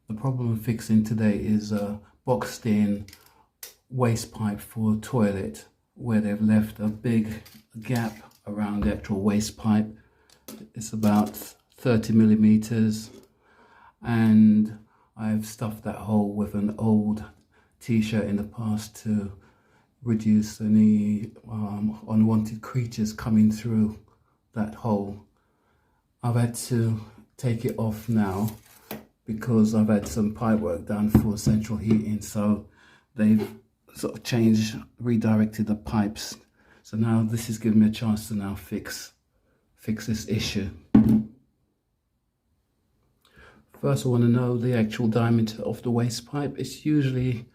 The problem I'm fixing today is a boxed in waste pipe for a toilet where they've left a big gap around the actual waste pipe. It's about 30 millimeters, and I've stuffed that hole with an old t-shirt in the past to reduce any unwanted creatures coming through that hole. I've had to take it off now because I've had some pipe work done for central heating, so they've sort of redirected the pipes. So now this is giving me a chance to now fix this issue. First I want to know the actual diameter of the waste pipe. It's usually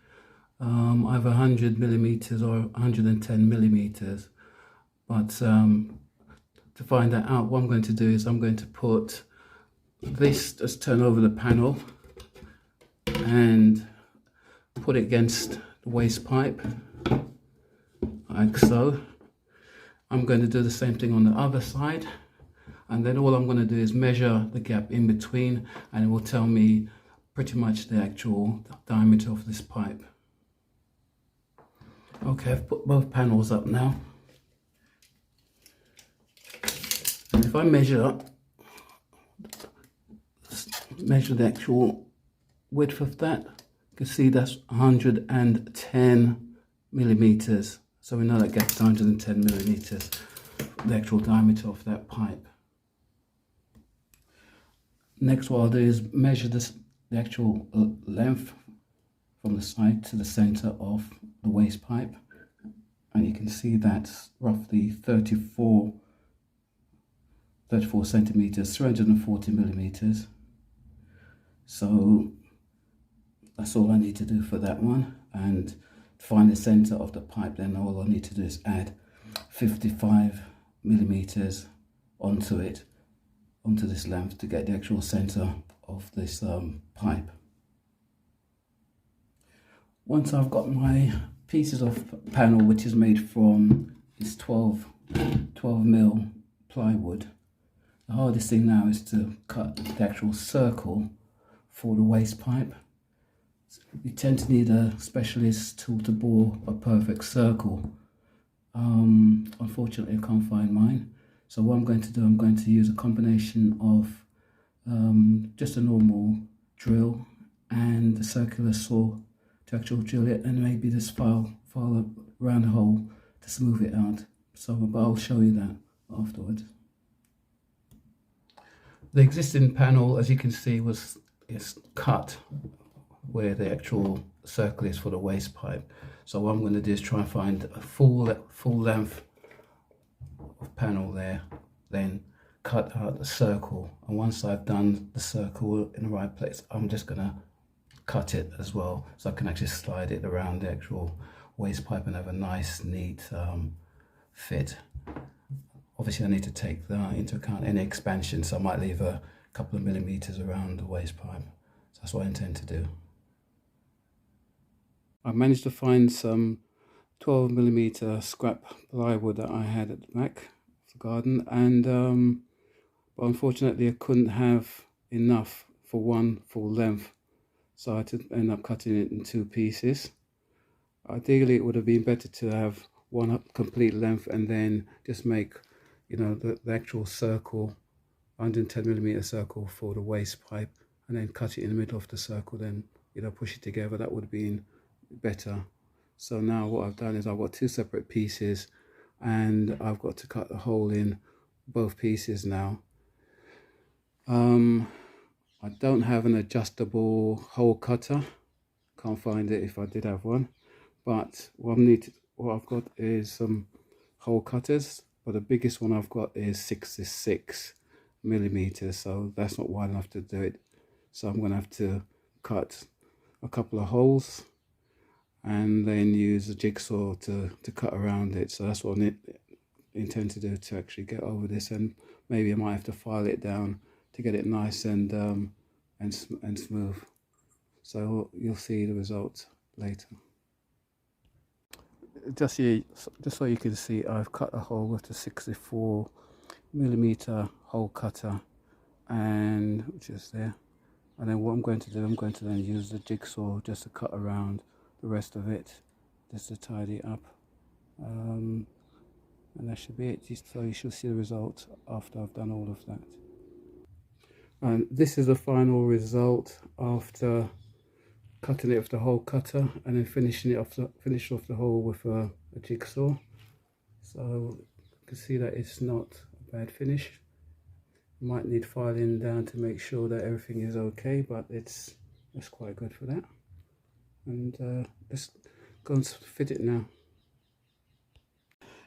either 100 millimeters or 110 millimeters, but to find that out, what I'm going to do is I'm going to put this, just turn over the panel and put it against the waste pipe like so. I'm going to do the same thing on the other side, and then all I'm going to do is measure the gap in between, and it will tell me pretty much the actual diameter of this pipe. Okay, I've put both panels up now, and if I measure the actual width of that, you can see that's 110 millimeters. So we know that gap's 110 millimeters, the actual diameter of that pipe. Next, what I'll do is measure the actual length from the side to the center of the waste pipe, and you can see that's roughly 34 centimeters, 340 millimeters. So that's all I need to do for that one. And to find the center of the pipe, then all I need to do is add 55 millimeters onto this length to get the actual center of this pipe. Once I've got my pieces of panel, which is made from this 12 mil plywood, the hardest thing now is to cut the actual circle for the waste pipe. You tend to need a specialist tool to bore a perfect circle. Unfortunately, I can't find mine. So what I'm going to do, I'm going to use a combination of just a normal drill and a circular saw to actually drill it, and maybe this file around the hole to smooth it out. So I'll show you that afterwards. The existing panel, as you can see, is cut where the actual circle is for the waste pipe. So what I'm going to do is try and find a full length of panel there, then cut out the circle, and once I've done the circle in the right place, I'm just going to cut it as well, so I can actually slide it around the actual waste pipe and have a nice neat fit. Obviously I need to take into account any expansion, so I might leave a couple of millimeters around the waste pipe. So that's what I intend to do. I managed to find some 12 millimeter scrap plywood that I had at the back of the garden, and but unfortunately I couldn't have enough for one full length, so I had to end up cutting it in two pieces. Ideally it would have been better to have one complete length and then just make, you know, the actual circle, 110 millimeter circle for the waste pipe, and then cut it in the middle of the circle, then, you know, push it together. That would have been better. So now what I've done is I've got two separate pieces, and I've got to cut a hole in both pieces now. I don't have an adjustable hole cutter, can't find it if I did have one, but what I've got is some hole cutters, but the biggest one I've got is 66 millimeters, so that's not wide enough to do it. So I'm going to have to cut a couple of holes and then use a jigsaw to cut around it. So that's what I intend to do to actually get over this, and maybe I might have to file it down to get it nice and smooth. So you'll see the results later. Just so you can see, I've cut a hole with the 64 millimeter hole cutter, and which is there, And then what I'm going to do, I'm going to then use the jigsaw just to cut around the rest of it, just to tidy it up. And that should be it. So you should see the result after I've done all of that. And this is the final result after cutting it with the hole cutter and then finishing off the hole with a jigsaw. So you can see that it's not a bad finish. Might need filing down to make sure that everything is okay, but it's quite good for that. And let's go and fit it now.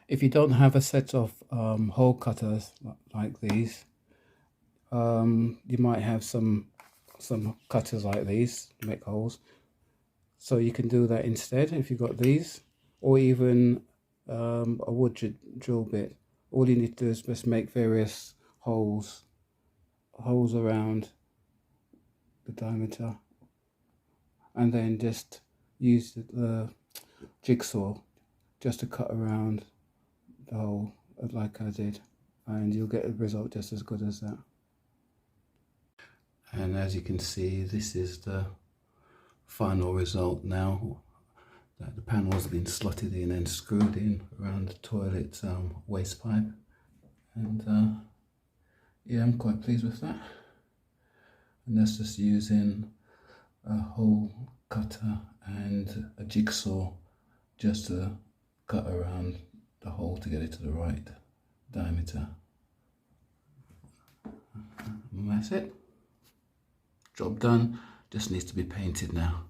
If you don't have a set of hole cutters like these, you might have some cutters like these to make holes, so you can do that instead if you've got these, or even a wood drill bit. All you need to do is just make various holes around the diameter, and then just use the jigsaw just to cut around the hole like I did, and you'll get a result just as good as that. And as you can see, this is the final result now that the panel has been slotted in and screwed in around the toilet waste pipe. And yeah, I'm quite pleased with that. And that's just using a hole cutter and a jigsaw just to cut around the hole to get it to the right diameter. And that's it. Job done. Just needs to be painted now.